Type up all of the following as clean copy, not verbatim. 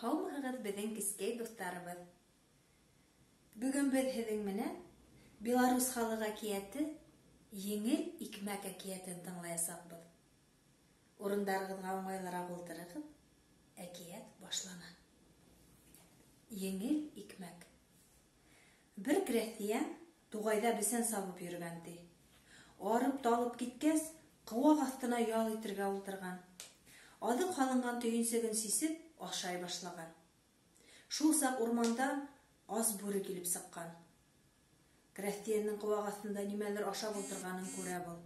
Һаумыһығыҙ беҙҙең кескәй дуҫтарыбыҙ. Бөгөн беҙ һеҙҙең менән Белорус халыҡ әкиәте «Еңел икмәк» әкиәтен тыңлаясаҡбыҙ. Урындарығыҙға уңайлыраҡ ултырығыҙ. Әкиәт башлана. Еңел икмәк. Бер крәҫтиән туғайҙа бесән сабып йөрөгән ти. Арып талып киткәс, ҡыуаҡ аҫтына ял итергә ултырған. Аҙыҡ һалынған төйөнсөгөн сисеп, ашай башлаған. Шул саҡ урмандан ас бүре килеп сыҡҡан. Крәҫтиәндең ҡыуаҡ аҫтында нимәлер ашап ултырғанын күрә был.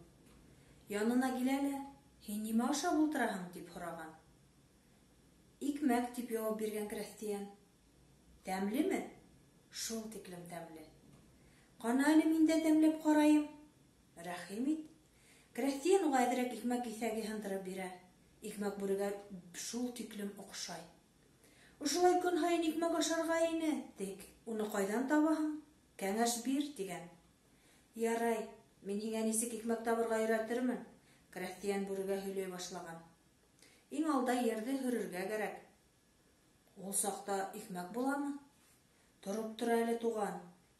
Янына килә лә, «Һин нимә ашап ултыраһың?» тип һораған. «Икмәк» тип яуап биргән крәҫтиән. «Тәмлеме?» «Шул тиклем тәмле». «Ҡана әле мин дә тәмләп ҡарайым». «Рәхим ит». Крәҫтиән уға әҙерәк икмәк киҫәге һындырып бирә. Икмәк бүрегә шул тиклем оҡшай. «Ошолай көн һайын икмәк ашарға ине, тик уны ҡайҙан табаһың? Кәңәш бир», тигән. «Ярай, мин һиңә нисек икмәк табырға өйрәтермен», крәҫтиән бүрегә һөйләй башлаған. «Иң алда ерҙе һөрөргә кәрәк». «Ул саҡта икмәк буламы?» «Тороп тор әле, туған,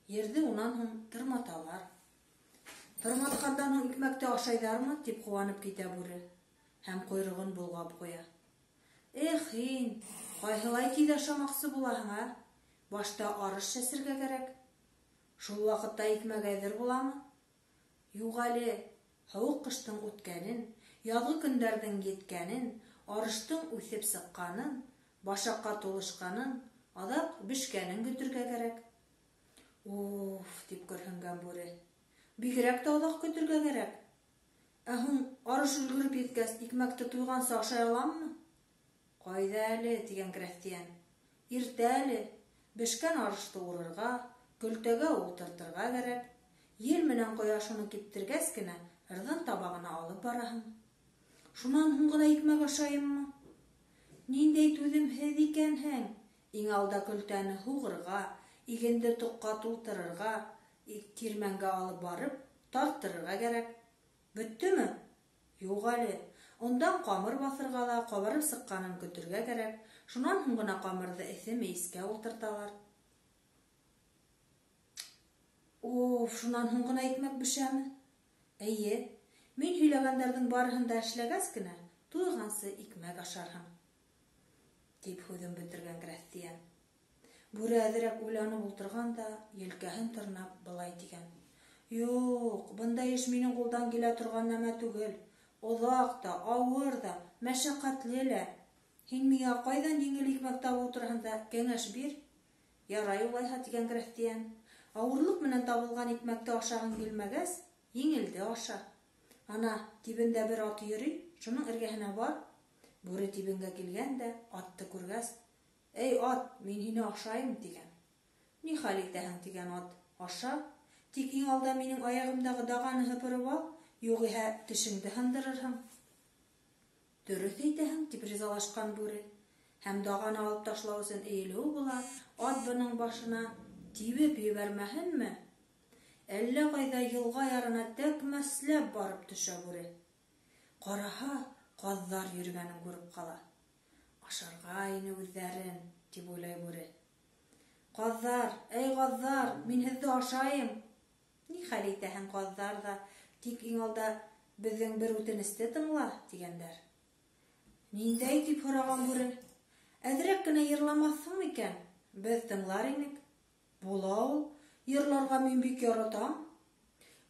ерҙе унан һуң тырматалар». «Тырматҡандан һуң икмәкте ашайҙармы?» тип ҡыуанып китә бүре һәм ҡойроғон болғап ҡуя. «Эх, һин, ҡайһылай тиҙ ашамаҡсы булаһың, а? Башта арыш сәсергә кәрәк». «Шул ваҡытта икмәк әҙер буламы?» «Юҡ әле, һыуыҡ ҡыштың үткәнен, яҙғы көндәрҙең еткәнен, арыштың үҫеп сыҡҡанын, башаҡҡа тулышҡанын, аҙаҡ бешкәнен көтөргә кәрәк». «Уф», тип көрһөнгән бүре. «Бигерәк тә оҙаҡ көтөргә кәрәк. Ә һуң арыш өлгөрөп еткәс, икмәкте туйғансы ашай аламмы?» «Ҡайҙа әле», тигән крәҫтиән. «Иртә әле, бешкән арышты урырға, көлтәгә ултыртырға кәрәк. Ел менән ҡояш уны киптергәс кенә, ырҙын табағына алып бараһың. Шунан һуң ғына икмәк ашайыммы?» «Ниндәй түҙемһеҙ икәнһең. Иң алда көлтәне һуғырға, игенде тоҡҡа тултырырға, тирмәнгә алып барып, тарттырырға кәрәк. Бөттөмө?» «Юҡ әле. Ондан ҡамыр баҫырға ла ҡабарып сыҡҡанын көтөргә кәрәк. Шунан һуң ғына ҡамырҙы эҫе мейескә ултырталар». «Уф, шунан һуң ғына икмәк бешәме?» «Эйе, мин һөйләгәндәрҙең барыһын да эшләгәс кенә, туйғансы икмәк ашарһың», тип һүҙен бөтөргән крәҫтиән. Бүре әҙерәк уйланып ултырған да, елкәһен тырнап былай тигән. «Юҡ, бындай эш минең ҡулдан килә торған нәмә түгел. Оҙаҡ та, ауыр да, мәшәҡәтле лә. Һин миңә ҡайҙан еңел икмәк табыу тураһында кәңәш бир». «Ярай улайһа», тигән крәҫтиән. «Ауырлыҡ менән табылған икмәкте ашағың килмәгәс, еңелде аша. Ана, тибендә бер ат йөрөй, шуның эргәһенә бар». Бүре тибенгә килгән дә, атты күргәс, «Эй ат, мин һине ашайым», тигән. «Ни хәл итәһең?» тигән ат. «Аша, тик иң алда минең аяғымдағы дағаны һыпырып ал, юғиһә тешеңде һындырырһың». «Дөрөҫ әйтәһең», тип ризалашҡан бүре. Һәм дағаны алып ташлау өсөн эйелеү була, ат бының башына тибеп ебәрмәһенме? Әллә ҡайҙа йылға ярына тәкмәсләп барып төшә бүре. Ҡараһа, ҡаҙҙар йөрөгәнен күреп ҡала. «Ашарға ине үҙҙәрен», тип уйлай бүре. «Ҡаҙҙар, эй ҡаҙҙар, мин һеҙҙе ашайым». «Ни хәл итәһең, ҡаҙҙар ҙа, тик иң алда беҙҙең бер үтенесте тыңла», тигәндәр. «Ниндәй?» тип һораған бүре. «Әҙерәк кенә йырламаҫһың икән? Беҙ тыңлар инек». «Була ул, йырларға мин бик яратам».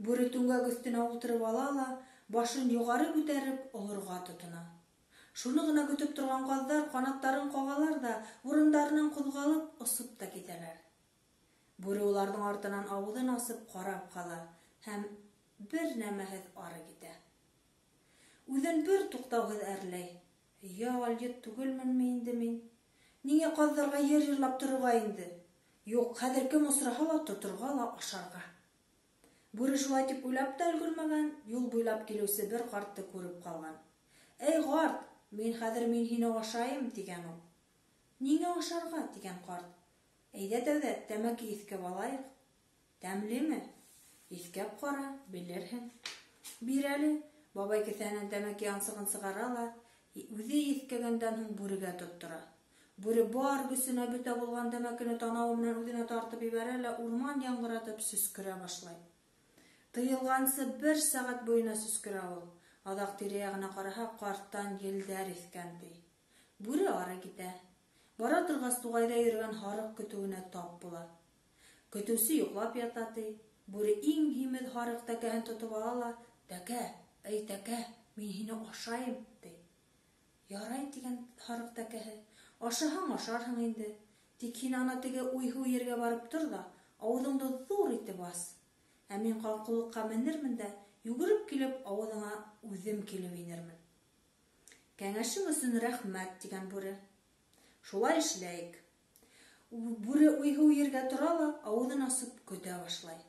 Бүре түңгәк өҫтөнә ултырып ала ла, башын юғары күтәреп олорға тотона. Шуны ғына көтөп торған ҡаҙҙар ҡанаттарын ҡағалар да, урындарынан ҡуҙғалып, осоп та китәләр. Бүре уларҙың артынан ауыҙын асып ҡарап ҡала һәм бер нәмәһеҙ ары китә. Үҙен бер туҡтауһыҙ әрләй. «Алйот түгелменме инде мин? Ниңә ҡаҙҙарға йыр йырлап торорға инде? Юҡ, хәҙер кем осраһа ла тоторға ла ашарға». Бүре шулай тип уйлап та өлгөрмәгән, юл буйлап килеүсе бер ҡартты күреп ҡалған. «Эй ҡарт, мин һине ашайым», тигән ул. «Ниңә ашарға?» тигән ҡарт. «Әйҙә тәүҙә тәмәке иҫкәп алайыҡ». «Тәмлеме?» «Иҫкәп ҡара, белерһең». «Бир әле». Бабай кеҫәнән тәмәке янсығын сығара ла, үҙе еҫкәгәндән һуң бүрегә тоттора. Бүре бар көсенә бөтә булган тәмәкене танавы менән үҙенә тартып ебәрә лә урман яңгыратып сөскөрә башлай. Тыйылгансы 1 сәгать буена сөскөрә ул. Аҙаҡ тирә-яғына ҡараһа, ҡарттан елдәр иҫкән ти. Бүре ары китә. Бара торғас, туғайҙа йөрөгән һарыҡ көтөүенә тап була. Көтөүсе йоҡлап ята ти. Бүре иң һимеҙ һарыҡ тәкәһен тотоп ала ла: «Тәкә, эй тәкә, мин һине ашайым», ти. «Ярай», тигән һарыҡ тәкәһе. «Ашаһаң ашарһың инде. Тик һин ана теге уйһыу ергә барып тор да, ауыҙыңды ҙур итеп ас. Ә мин ҡалҡыулыҡҡа менермен дә, йүгереп килеп, ауыҙыңа үҙем килеп инермен». «Кәңәшең өсөн рәхмәт», тигән бүре. «Шулай эшләйек». Бүре уйһыу ергә тора ла, ауыҙын асып көтә башлай.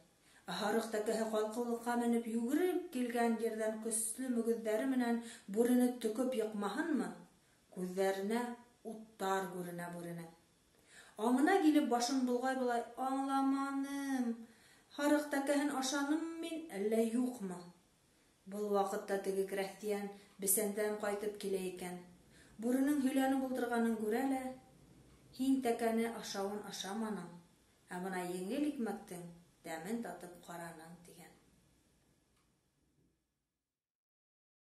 Ә һарыҡ тәкәһе ҡалҡыулыҡҡа менеп йүгереп килгән ерҙән көслө мөгөҙҙәре менән бүрене төкөп йыҡмаһынмы, күҙҙәренә уттар күренә бүренең. Аңына килеп башын болғай-болай: «Аңламаным, һарыҡ тәкәһен ашаным мин, әллә юҡмы?» Был ваҡытта теге крәҫтиән бесәндән ҡайтып килә икән. Бүренең һөйләнеп ултырғанын күрә лә: «Һин тәкәне ашауын ашаманың, ә бына еңел икмәктең тәмен татып ҡараның».